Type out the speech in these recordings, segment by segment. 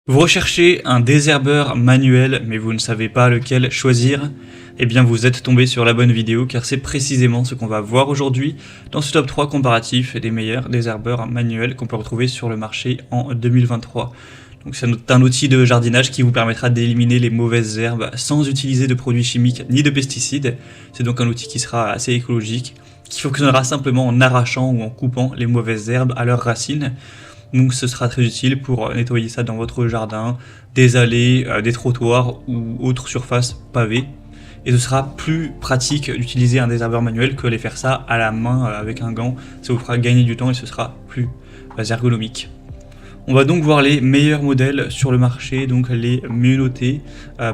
Vous recherchez un désherbeur manuel, mais vous ne savez pas lequel choisir? Eh bien vous êtes tombé sur la bonne vidéo, car c'est précisément ce qu'on va voir aujourd'hui dans ce top 3 comparatif des meilleurs désherbeurs manuels qu'on peut retrouver sur le marché en 2023. Donc c'est un outil de jardinage qui vous permettra d'éliminer les mauvaises herbes sans utiliser de produits chimiques ni de pesticides. C'est donc un outil qui sera assez écologique, qui fonctionnera simplement en arrachant ou en coupant les mauvaises herbes à leurs racines. Donc ce sera très utile pour nettoyer ça dans votre jardin, des allées, des trottoirs ou autres surfaces pavées. Et ce sera plus pratique d'utiliser un désherbeur manuel que de les faire ça à la main avec un gant. Ça vous fera gagner du temps et ce sera plus ergonomique. On va donc voir les meilleurs modèles sur le marché, donc les mieux notés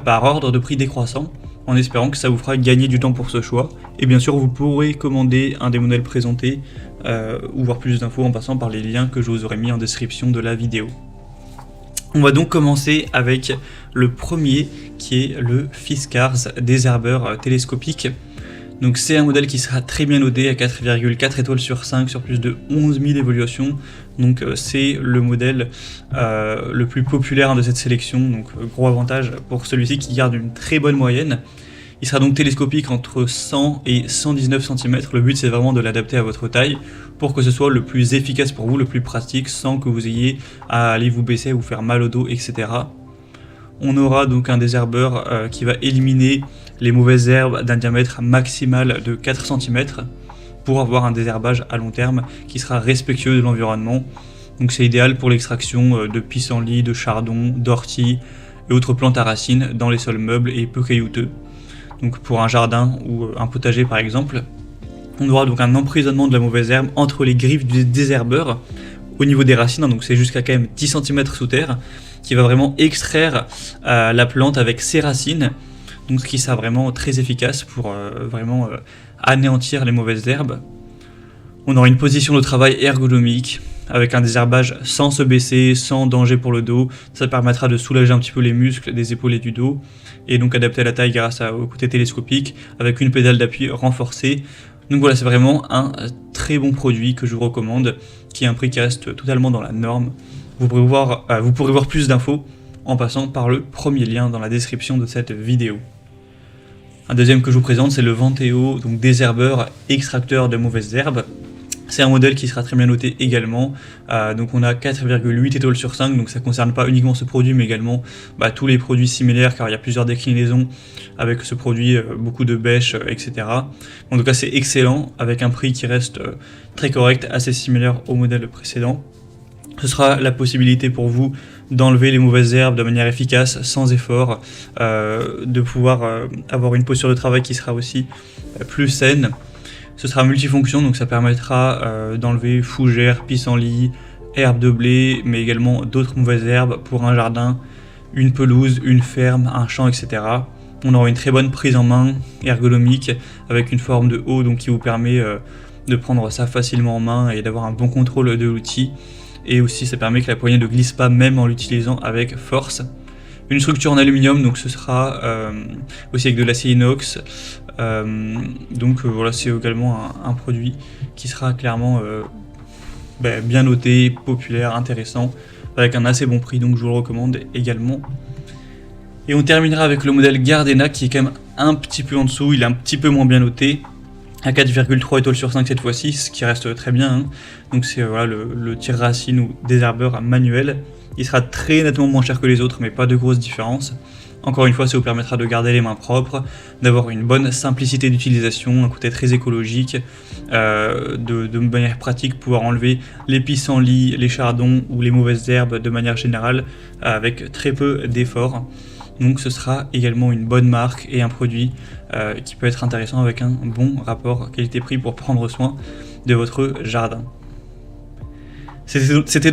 par ordre de prix décroissant, en espérant que ça vous fera gagner du temps pour ce choix. Et bien sûr, vous pourrez commander un des modèles présentés ou voir plus d'infos en passant par les liens que je vous aurai mis en description de la vidéo. On va donc commencer avec le premier qui est le Fiskars désherbeur télescopique. Donc c'est un modèle qui sera très bien noté à 4,4 étoiles sur 5 sur plus de 11 000 évaluations. Donc c'est le modèle le plus populaire de cette sélection, donc gros avantage pour celui-ci qui garde une très bonne moyenne. Il sera donc télescopique entre 100 et 119 cm. Le but c'est vraiment de l'adapter à votre taille pour que ce soit le plus efficace pour vous, le plus pratique, sans que vous ayez à aller vous baisser, vous faire mal au dos, etc. On aura donc un désherbeur qui va éliminer les mauvaises herbes d'un diamètre maximal de 4 cm pour avoir un désherbage à long terme qui sera respectueux de l'environnement. Donc c'est idéal pour l'extraction de pissenlit, de chardon, d'ortie et autres plantes à racines dans les sols meubles et peu caillouteux. Donc pour un jardin ou un potager par exemple. On aura donc un emprisonnement de la mauvaise herbe entre les griffes du désherbeur au niveau des racines, donc c'est jusqu'à quand même 10 cm sous terre, qui va vraiment extraire la plante avec ses racines, donc ce qui sera vraiment très efficace pour vraiment anéantir les mauvaises herbes. On aura une position de travail ergonomique, avec un désherbage sans se baisser, sans danger pour le dos. Ça permettra de soulager un petit peu les muscles des épaules et du dos, et donc adapter à la taille grâce au côté télescopique, avec une pédale d'appui renforcée. Donc voilà, c'est vraiment un très bon produit que je vous recommande, qui a un prix qui reste totalement dans la norme. Vous pourrez voir plus d'infos en passant par le premier lien dans la description de cette vidéo. Un deuxième que je vous présente, c'est le Venteo, donc désherbeur extracteur de mauvaises herbes. C'est un modèle qui sera très bien noté également, donc on a 4,8 étoiles sur 5, donc ça ne concerne pas uniquement ce produit mais également tous les produits similaires, car il y a plusieurs déclinaisons avec ce produit, beaucoup de bêches, etc. En tout cas c'est excellent, avec un prix qui reste très correct, assez similaire au modèle précédent. Ce sera la possibilité pour vous d'enlever les mauvaises herbes de manière efficace, sans effort, de pouvoir avoir une posture de travail qui sera aussi plus saine. Ce sera multifonction, donc ça permettra d'enlever fougères, pissenlit, herbes de blé, mais également d'autres mauvaises herbes pour un jardin, une pelouse, une ferme, un champ, etc. On aura une très bonne prise en main ergonomique avec une forme de haut, donc qui vous permet de prendre ça facilement en main et d'avoir un bon contrôle de l'outil. Et aussi ça permet que la poignée ne glisse pas même en l'utilisant avec force. Une structure en aluminium, donc ce sera aussi avec de l'acier inox. Voilà, c'est également un produit qui sera clairement bien noté, populaire, intéressant, avec un assez bon prix, donc je vous le recommande également. Et on terminera avec le modèle Gardena qui est quand même un petit peu en dessous, il est un petit peu moins bien noté, à 4,3 étoiles sur 5 cette fois-ci, ce qui reste très bien, hein. Donc c'est voilà, le tire-racine ou désherbeur manuel. Il sera très nettement moins cher que les autres, mais pas de grosses différences. Encore une fois, ça vous permettra de garder les mains propres, d'avoir une bonne simplicité d'utilisation, un côté très écologique, de manière pratique, pouvoir enlever les pissenlits, les chardons ou les mauvaises herbes de manière générale, avec très peu d'efforts. Donc ce sera également une bonne marque et un produit qui peut être intéressant avec un bon rapport qualité-prix pour prendre soin de votre jardin. C'était